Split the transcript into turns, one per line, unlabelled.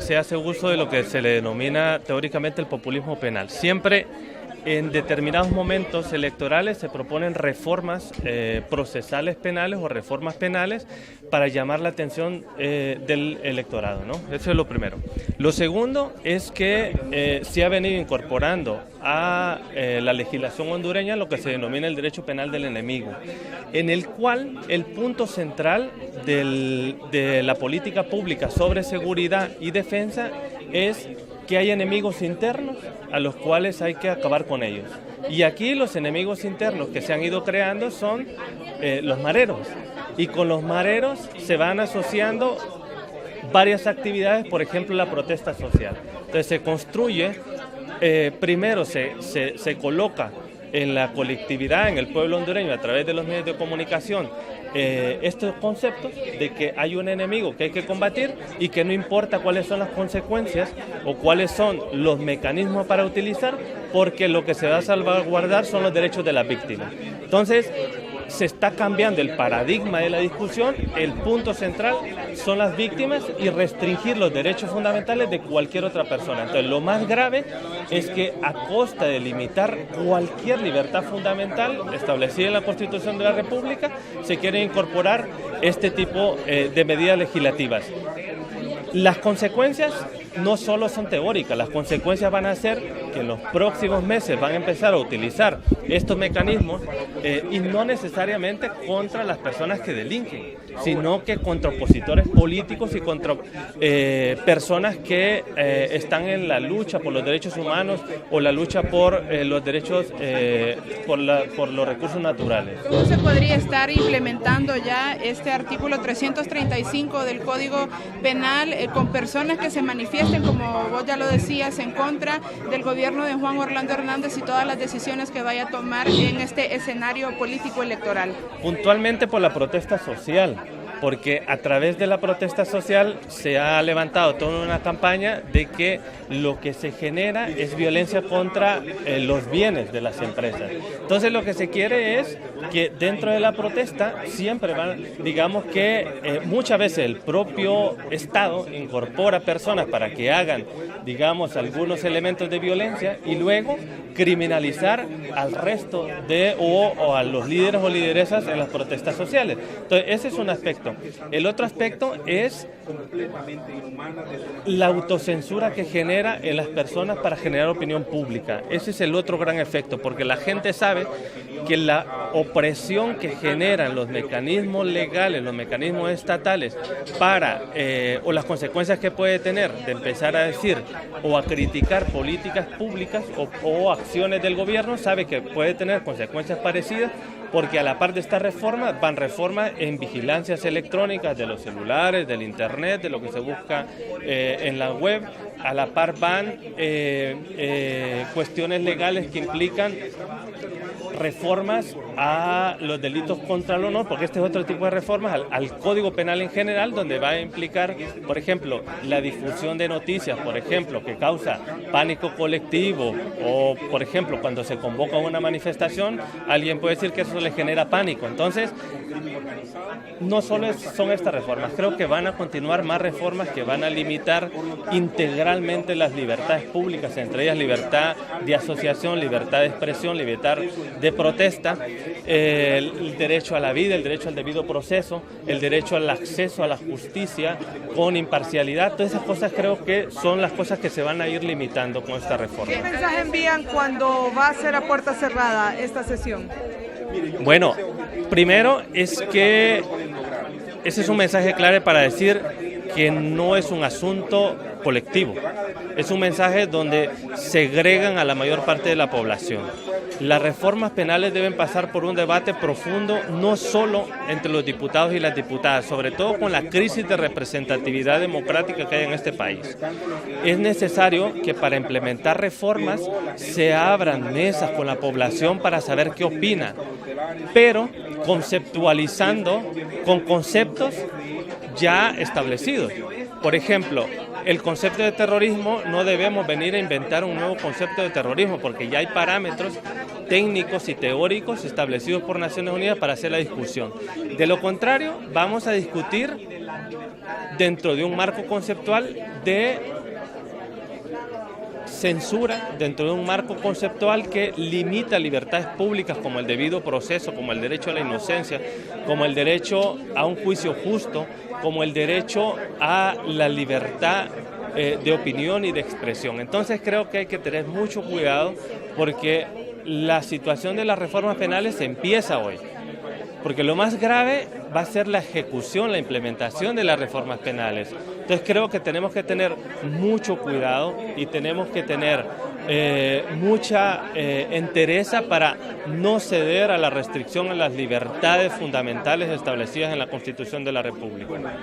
Se hace uso de lo que se le denomina teóricamente el populismo penal. Siempre en determinados momentos electorales se proponen reformas procesales penales o reformas penales para llamar la atención del electorado, ¿no? Eso es lo primero. Lo segundo es que se ha venido incorporando a la legislación hondureña lo que se denomina el derecho penal del enemigo, en el cual el punto central de la política pública sobre seguridad y defensa es que hay enemigos internos a los cuales hay que acabar con ellos. Y aquí los enemigos internos que se han ido creando son los mareros. Y con los mareros se van asociando varias actividades, por ejemplo la protesta social. Entonces se construye, primero se coloca en la colectividad, en el pueblo hondureño, a través de los medios de comunicación, estos conceptos de que hay un enemigo que hay que combatir y que no importa cuáles son las consecuencias o cuáles son los mecanismos para utilizar, porque lo que se va a salvaguardar son los derechos de las víctimas. Entonces, se está cambiando el paradigma de la discusión, el punto central son las víctimas y restringir los derechos fundamentales de cualquier otra persona. Entonces, lo más grave es que a costa de limitar cualquier libertad fundamental establecida en la Constitución de la República, se quiere incorporar este tipo de medidas legislativas. Las consecuencias no solo son teóricas, las consecuencias van a ser que en los próximos meses van a empezar a utilizar estos mecanismos y no necesariamente contra las personas que delinquen, sino que contra opositores políticos y contra personas que están en la lucha por los derechos humanos o la lucha por los derechos, por los recursos naturales.
¿Cómo se podría estar implementando ya este artículo 335 del Código Penal con personas que se manifiesten, como vos ya lo decías, en contra del gobierno de Juan Orlando Hernández y todas las decisiones que vaya a tomar en este escenario político electoral?
Puntualmente por la protesta social, porque a través de la protesta social se ha levantado toda una campaña de que lo que se genera es violencia contra los bienes de las empresas. Entonces lo que se quiere es que dentro de la protesta siempre van, digamos que muchas veces el propio Estado incorpora personas para que hagan, digamos, algunos elementos de violencia y luego criminalizar al resto de o a los líderes o lideresas en las protestas sociales. Entonces ese es un aspecto. El otro aspecto es la autocensura que genera en las personas para generar opinión pública. Ese es el otro gran efecto, porque la gente sabe que la opresión que generan los mecanismos legales, los mecanismos estatales para, o las consecuencias que puede tener de empezar a decir o a criticar políticas públicas o acciones del gobierno, sabe que puede tener consecuencias parecidas, porque a la par de esta reforma van reformas en vigilancias electrónicas de los celulares, del internet, de lo que se busca en la web. A la par van cuestiones legales que implican reformas a los delitos contra el honor, porque este es otro tipo de reformas, al Código Penal en general, donde va a implicar, por ejemplo, la difusión de noticias, por ejemplo, que causa pánico colectivo, o, por ejemplo, cuando se convoca una manifestación, alguien puede decir que eso le genera pánico. Entonces, no solo son estas reformas, creo que van a continuar más reformas que van a limitar integralmente las libertades públicas, entre ellas libertad de asociación, libertad de expresión, libertad de protesta, el derecho a la vida, el derecho al debido proceso, el derecho al acceso a la justicia con imparcialidad. Todas esas cosas creo que son las cosas que se van a ir limitando con esta reforma.
¿Qué mensaje envían cuando va a ser a puerta cerrada esta sesión?
Bueno, primero es que ese es un mensaje claro para decir que no es un asunto colectivo, es un mensaje donde segregan a la mayor parte de la población. Las reformas penales deben pasar por un debate profundo, no solo entre los diputados y las diputadas, sobre todo con la crisis de representatividad democrática que hay en este país. Es necesario que para implementar reformas se abran mesas con la población para saber qué opina, pero conceptualizando con conceptos ya establecidos. Por ejemplo, el concepto de terrorismo, no debemos venir a inventar un nuevo concepto de terrorismo, porque ya hay parámetros técnicos y teóricos establecidos por Naciones Unidas para hacer la discusión. De lo contrario, vamos a discutir dentro de un marco conceptual de censura, dentro de un marco conceptual que limita libertades públicas como el debido proceso, como el derecho a la inocencia, como el derecho a un juicio justo, como el derecho a la libertad de opinión y de expresión. Entonces creo que hay que tener mucho cuidado porque la situación de las reformas penales empieza hoy. Porque lo más grave va a ser la ejecución, la implementación de las reformas penales. Entonces creo que tenemos que tener mucho cuidado y tenemos que tener mucha entereza para no ceder a la restricción a las libertades fundamentales establecidas en la Constitución de la República.